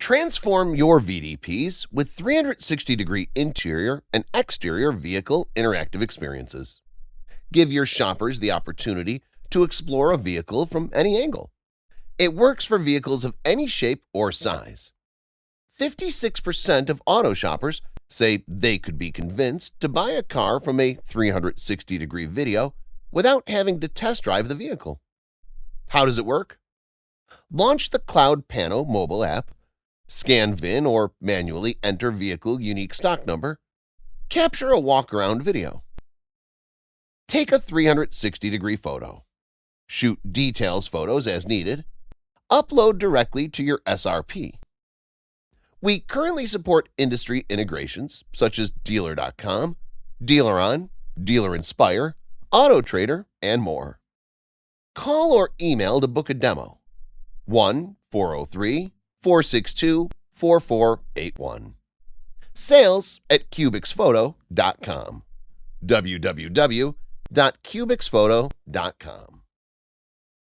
Transform your VDPs with 360-degree interior and exterior vehicle interactive experiences. Give your shoppers the opportunity to explore a vehicle from any angle. It works for vehicles of any shape or size. 56% of auto shoppers say they could be convinced to buy a car from a 360-degree video without having to test drive the vehicle. How does it work? Launch the Cloud Pano mobile app, scan VIN or manually enter vehicle unique stock number, capture a walk-around video. Take a 360-degree photo. Shoot details photos as needed. Upload directly to your SRP. We currently support industry integrations such as Dealer.com, DealerOn, Dealer Inspire, AutoTrader, and more. Call or email to book a demo. 1-403-462-4481. Sales@Cubixphoto.com. www.Cubixphoto.com